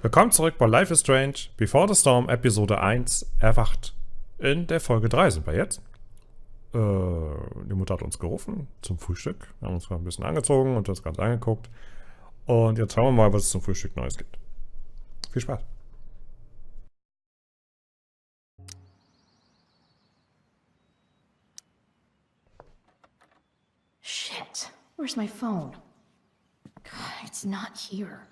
Willkommen zurück bei Life is Strange, Before the Storm, Episode 1, erwacht. In der Folge 3 sind wir jetzt. Die Mutter hat uns gerufen zum Frühstück. Wir haben uns mal ein bisschen angezogen und das Ganze angeguckt. Und jetzt schauen wir mal, was es zum Frühstück Neues gibt. Viel Spaß. Shit, where's my phone? God, it's not here.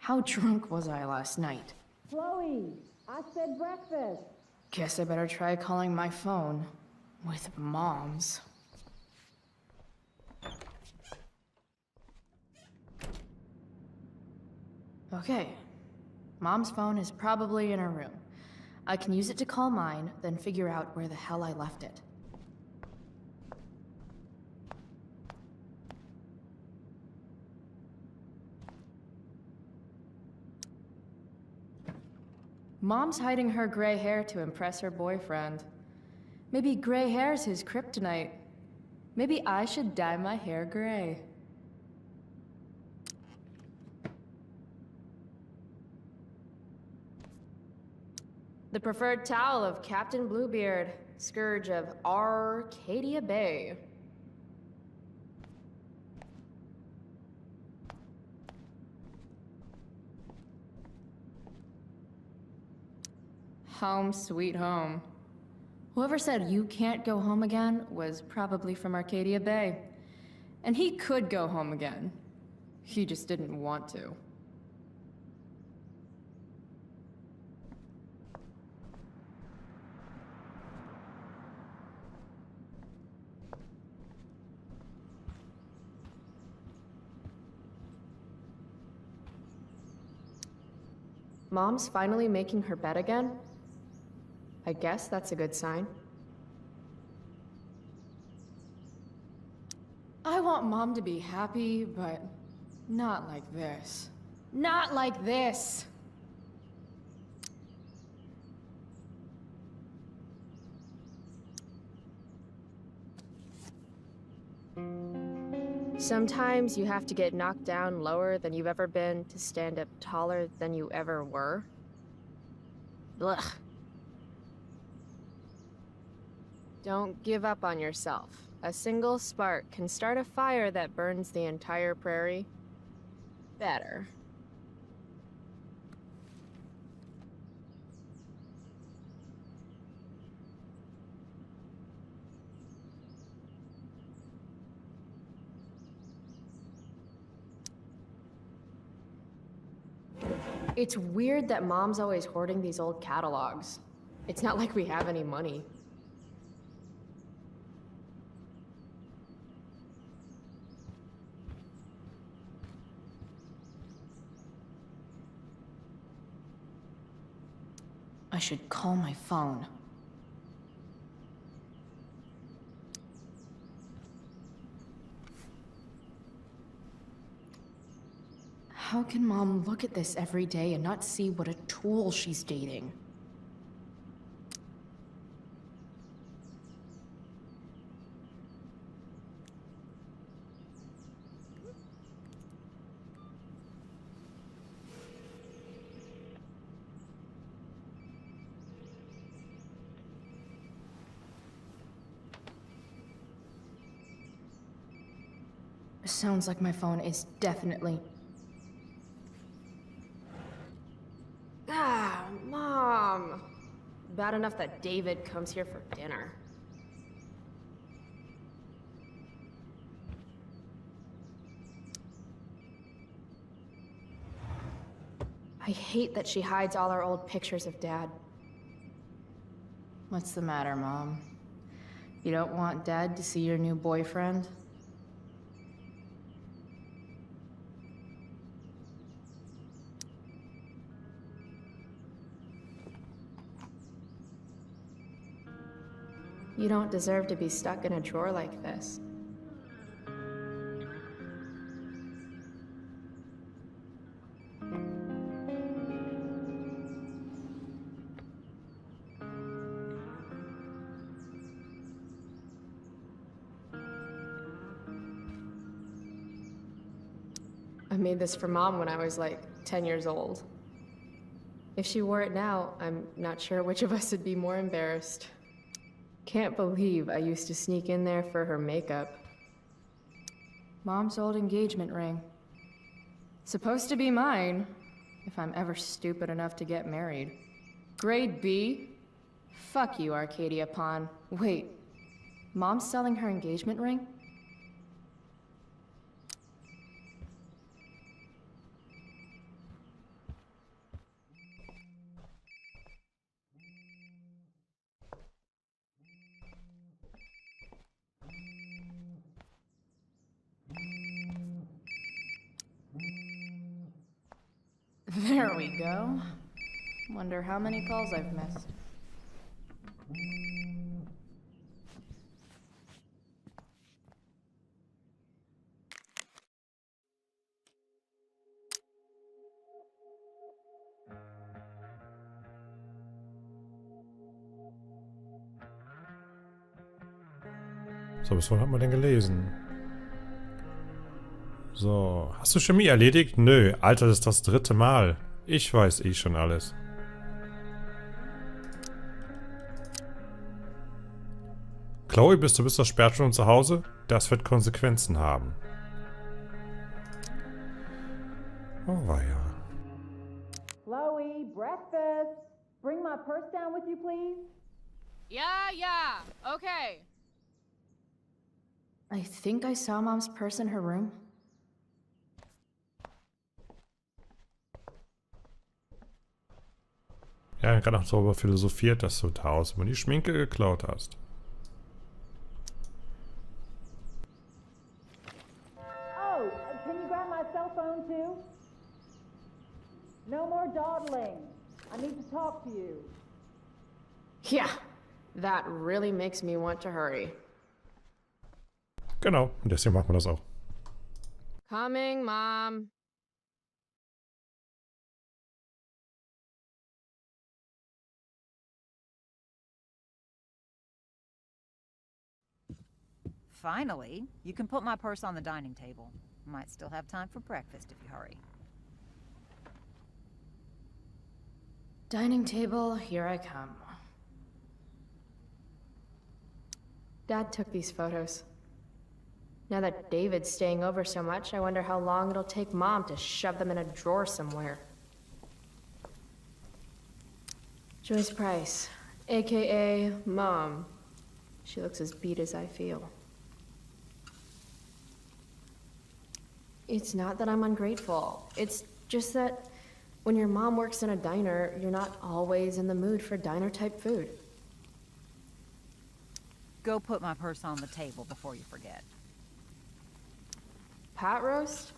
How drunk was I last night? Chloe, I said breakfast. Guess I better try calling my phone with Mom's. Okay, Mom's phone is probably in her room. I can use it to call mine, then figure out where the hell I left it. Mom's hiding her gray hair to impress her boyfriend. Maybe gray hair's his kryptonite. Maybe I should dye my hair gray. The preferred towel of Captain Bluebeard, scourge of Arcadia Bay. Home sweet home. Whoever said you can't go home again was probably from Arcadia Bay. And he could go home again. He just didn't want to. Mom's finally making her bed again? I guess that's a good sign. I want Mom to be happy, but not like this. Not like this! Sometimes you have to get knocked down lower than you've ever been to stand up taller than you ever were. Blech. Don't give up on yourself. A single spark can start a fire that burns the entire prairie. Better. It's weird that Mom's always hoarding these old catalogs. It's not like we have any money. I should call my phone. How can Mom look at this every day and not see what a tool she's dating? Sounds like my phone is definitely... Ah, Mom! Bad enough that David comes here for dinner. I hate that she hides all our old pictures of Dad. What's the matter, Mom? You don't want Dad to see your new boyfriend? You don't deserve to be stuck in a drawer like this. I made this for Mom when I was like 10 years old. If she wore it now, I'm not sure which of us would be more embarrassed. Can't believe I used to sneak in there for her makeup. Mom's old engagement ring. Supposed to be mine, if I'm ever stupid enough to get married. Grade B? Fuck you, Arcadia Pawn. Wait, Mom's selling her engagement ring? There we go. Wonder how many calls I've missed. So, bis wann hat man denn gelesen? So, hast du Chemie erledigt? Nö, Alter, das ist das 3. Mal. Ich weiß eh schon alles. Chloe, bist du bis zur Sperrstunde zu Hause? Das wird Konsequenzen haben. Oh, weia. Chloe, breakfast. Bring my purse down with you, please. Yeah, okay. I think I saw Mom's purse in her room. Ja, ich habe gerade noch darüber philosophiert, dass du tausend mal die Schminke geklaut hast. Oh, can you grab my cell phone too? No more dawdling. I need to talk to you. Yeah, that really makes me want to hurry. Genau, und deswegen macht man das auch. Coming, Mom. Finally, you can put my purse on the dining table. Might still have time for breakfast if you hurry. Dining table, here I come. Dad took these photos. Now that David's staying over so much, I wonder how long it'll take Mom to shove them in a drawer somewhere. Joyce Price, aka Mom. She looks as beat as I feel. It's not that I'm ungrateful. It's just that when your mom works in a diner, you're not always in the mood for diner-type food. Go put my purse on the table before you forget. Pot roast?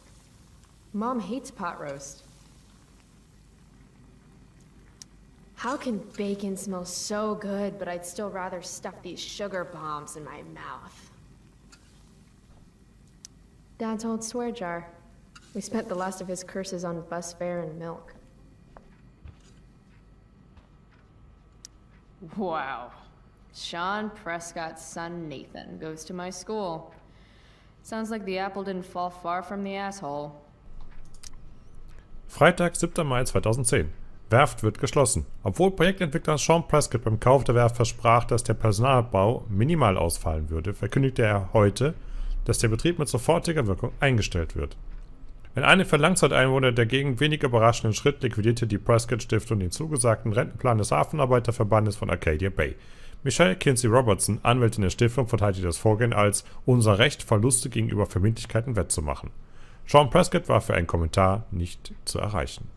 Mom hates pot roast. How can bacon smell so good, but I'd still rather stuff these sugar bombs in my mouth? Dad's old swear jar. We spent the last of his curses on bus fare and milk. Wow. Sean Prescott's son Nathan goes to my school. Sounds like the apple didn't fall far from the asshole. Freitag, 7. Mai 2010. Werft wird geschlossen. Obwohl Projektentwickler Sean Prescott beim Kauf der Werft versprach, dass der Personalabbau minimal ausfallen würde, verkündigte er heute, dass der Betrieb mit sofortiger Wirkung eingestellt wird. In einem für Langzeiteinwohner dagegen wenig überraschenden Schritt liquidierte die Prescott-Stiftung den zugesagten Rentenplan des Hafenarbeiterverbandes von Arcadia Bay. Michelle Kinsey Robertson, Anwältin der Stiftung, verteidigte das Vorgehen als unser Recht, Verluste gegenüber Verbindlichkeiten wettzumachen. Sean Prescott war für einen Kommentar nicht zu erreichen.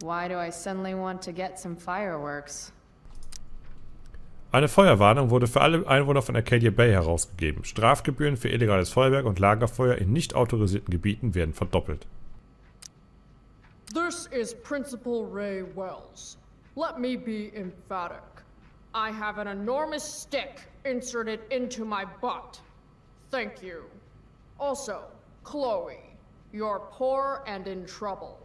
Why do I suddenly want to get some fireworks? Eine Feuerwarnung wurde für alle Einwohner von Arcadia Bay herausgegeben. Strafgebühren für illegales Feuerwerk und Lagerfeuer in nicht autorisierten Gebieten werden verdoppelt. This is Principal Ray Wells. Let me be emphatic. I have an enormous stick inserted into my butt. Thank you. Also, Chloe, you're poor and in trouble.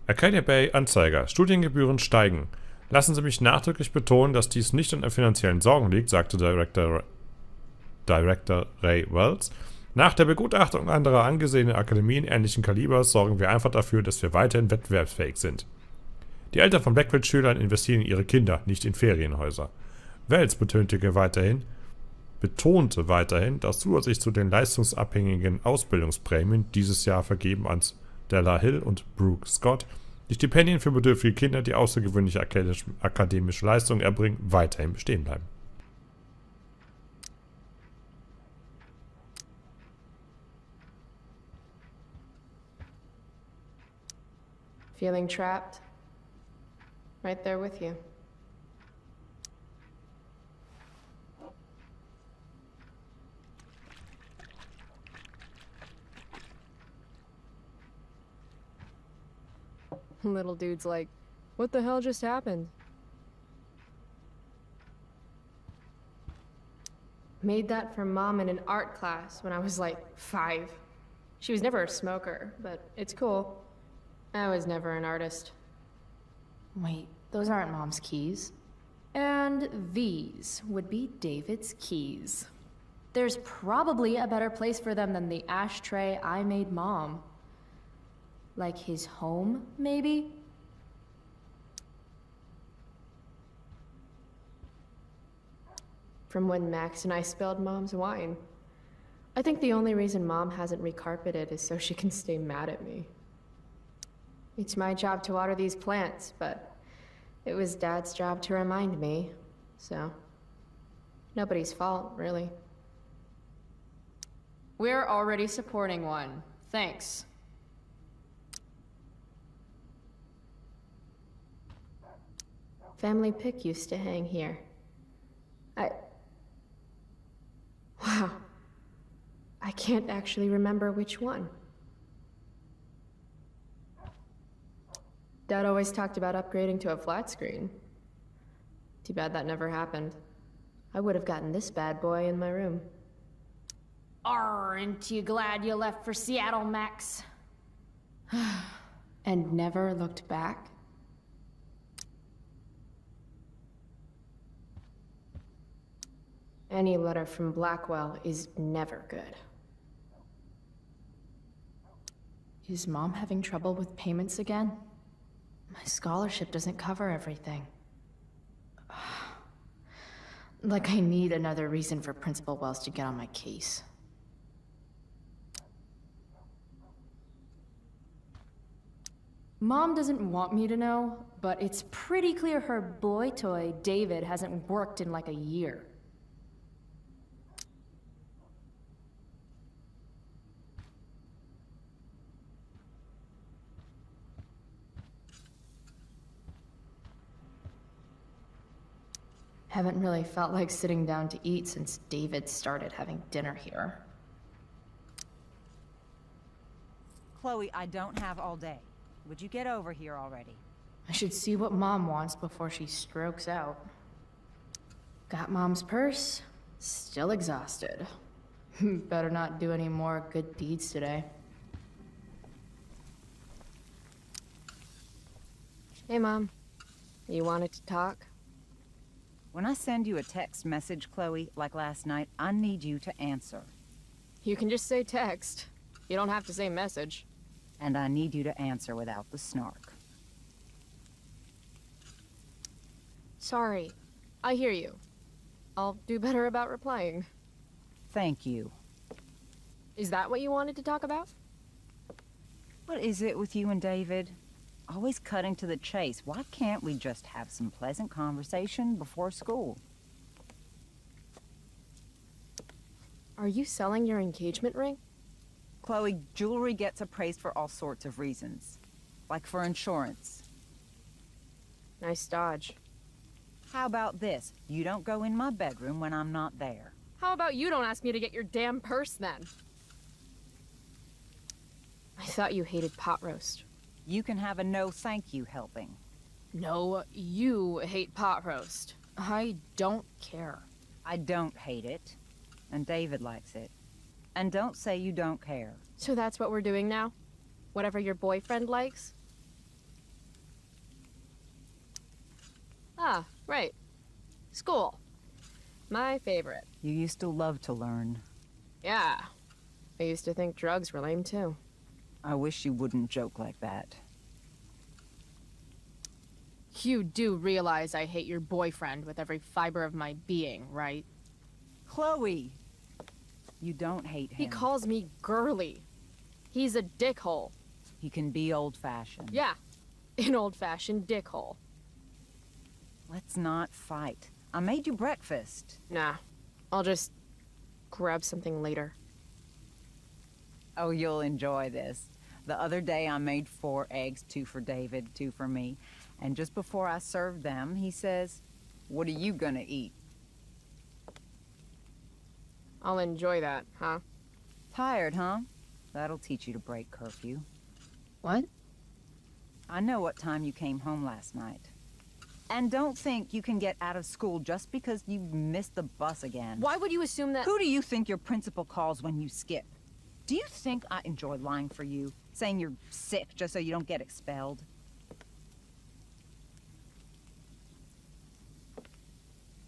Arcadia Bay Anzeiger. Studiengebühren steigen. Lassen Sie mich nachdrücklich betonen, dass dies nicht an finanziellen Sorgen liegt, sagte Director Ray Wells. Nach der Begutachtung anderer angesehener Akademien ähnlichen Kalibers sorgen wir einfach dafür, dass wir weiterhin wettbewerbsfähig sind. Die Eltern von Blackwell-Schülern investieren in ihre Kinder, nicht in Ferienhäuser. Welt betonte weiterhin, dass zusätzlich zu den leistungsabhängigen Ausbildungsprämien dieses Jahr vergeben an Stella Hill und Brooke Scott die Stipendien für bedürftige Kinder, die außergewöhnliche akademische Leistungen erbringen, weiterhin bestehen bleiben. Feeling trapped? Right there with you. Little dude's like, what the hell just happened? Made that for Mom in an art class when I was like 5. She was never a smoker, but it's cool. I was never an artist. Wait, those aren't Mom's keys. And these would be David's keys. There's probably a better place for them than the ashtray I made Mom. Like his home, maybe? From when Max and I spilled Mom's wine. I think the only reason Mom hasn't recarpeted is so she can stay mad at me. It's my job to water these plants, but it was Dad's job to remind me, so nobody's fault, really. We're already supporting one. Thanks. Family pic used to hang here. Wow. I can't actually remember which one. Dad always talked about upgrading to a flat screen. Too bad that never happened. I would have gotten this bad boy in my room. Aren't you glad you left for Seattle, Max? And never looked back? Any letter from Blackwell is never good. Is Mom having trouble with payments again? My scholarship doesn't cover everything. Like I need another reason for Principal Wells to get on my case. Mom doesn't want me to know, but it's pretty clear her boy toy, David, hasn't worked in like a year. Haven't really felt like sitting down to eat since David started having dinner here. Chloe, I don't have all day. Would you get over here already? I should see what Mom wants before she strokes out. Got Mom's purse, still exhausted. Better not do any more good deeds today. Hey, Mom. You wanted to talk? When I send you a text message, Chloe, like last night, I need you to answer. You can just say text. You don't have to say message. And I need you to answer without the snark. Sorry. I hear you. I'll do better about replying. Thank you. Is that what you wanted to talk about? What is it with you and David? Always cutting to the chase. Why can't we just have some pleasant conversation before school? Are you selling your engagement ring? Chloe, jewelry gets appraised for all sorts of reasons. Like for insurance. Nice dodge. How about this? You don't go in my bedroom when I'm not there. How about you don't ask me to get your damn purse then? I thought you hated pot roast. You can have a no thank you helping. No, you hate pot roast. I don't care. I don't hate it. And David likes it. And don't say you don't care. So that's what we're doing now? Whatever your boyfriend likes? Ah, right. School. My favorite. You used to love to learn. Yeah. I used to think drugs were lame too. I wish you wouldn't joke like that. You do realize I hate your boyfriend with every fiber of my being, right? Chloe! You don't hate him. He calls me girly. He's a dickhole. He can be old-fashioned. Yeah, an old-fashioned dickhole. Let's not fight. I made you breakfast. Nah, I'll just grab something later. Oh, you'll enjoy this. The other day I made 4 eggs, 2 for David, 2 for me. And just before I served them, he says, "What are you gonna eat?" I'll enjoy that, huh? Tired, huh? That'll teach you to break curfew. What? I know what time you came home last night. And don't think you can get out of school just because you missed the bus again. Why would you assume that— Who do you think your principal calls when you skip? Do you think I enjoy lying for you? Saying you're sick just so you don't get expelled?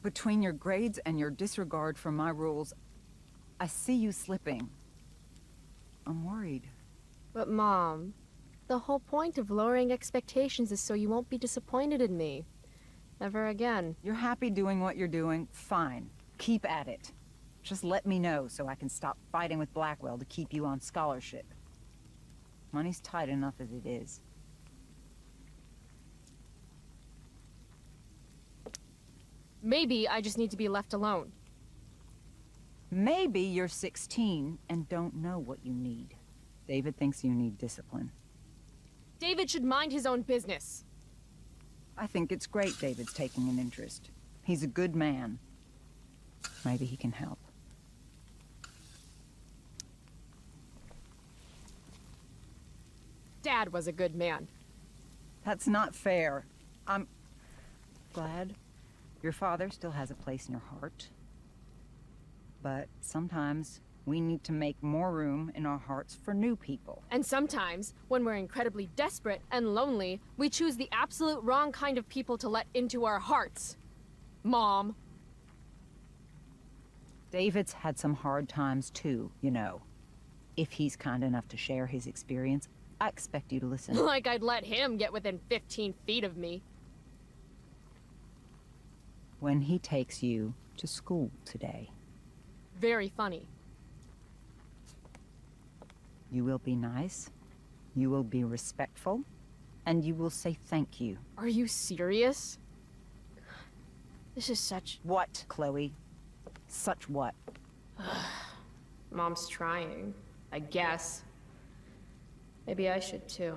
Between your grades and your disregard for my rules, I see you slipping. I'm worried. But Mom, the whole point of lowering expectations is so you won't be disappointed in me. Ever again. You're happy doing what you're doing? Fine. Keep at it. Just let me know so I can stop fighting with Blackwell to keep you on scholarship. Money's tight enough as it is. Maybe I just need to be left alone. Maybe you're 16 and don't know what you need. David thinks you need discipline. David should mind his own business. I think it's great David's taking an interest. He's a good man. Maybe he can help. Dad was a good man. That's not fair. I'm glad your father still has a place in your heart. But sometimes we need to make more room in our hearts for new people. And sometimes, when we're incredibly desperate and lonely, we choose the absolute wrong kind of people to let into our hearts. Mom. David's had some hard times too, you know. If he's kind enough to share his experience, I expect you to listen. Like I'd let him get within 15 feet of me. When he takes you to school today, Very funny. you will be nice, you will be respectful, and you will say thank you. Are you serious? This is such— What, Chloe? Such what? Mom's trying, I guess. Maybe I should too.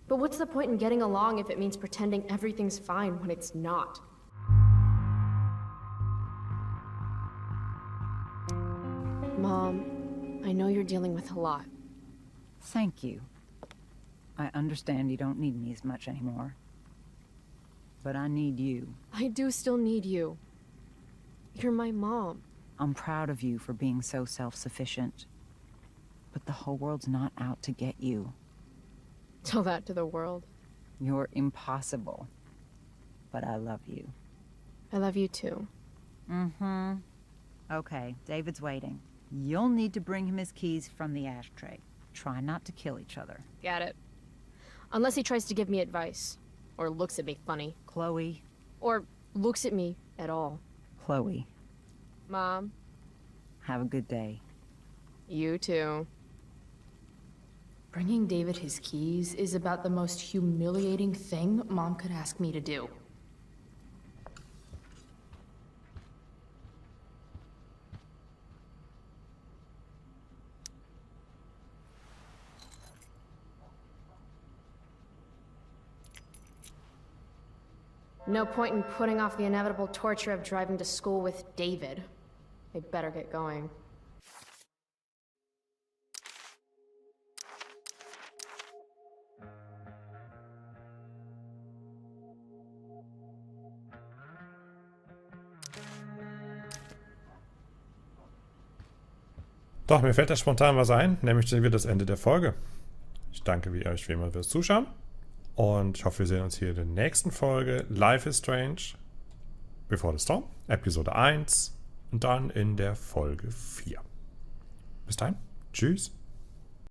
But what's the point in getting along if it means pretending everything's fine when it's not? Mom, I know you're dealing with a lot. Thank you. I understand you don't need me as much anymore. But I need you. I do still need you. You're my mom. I'm proud of you for being so self-sufficient. But the whole world's not out to get you. Tell that to the world. You're impossible. But I love you. I love you too. Mm-hmm. Okay, David's waiting. You'll need to bring him his keys from the ashtray. Try not to kill each other. Got it. Unless he tries to give me advice. Or looks at me funny. Chloe. Or looks at me at all. Chloe. Mom, Have a good day. you too. Bringing David his keys is about the most humiliating thing Mom could ask me to do. No point in putting off the inevitable torture of driving to school with David. I better get going. Doch, mir fällt da spontan was ein, nämlich sehen wir das Ende der Folge. Ich danke euch wie immer fürs Zuschauen und ich hoffe, wir sehen uns hier in der nächsten Folge Life is Strange, Before the Storm, Episode 1 und dann in der Folge 4. Bis dahin, Tschüss.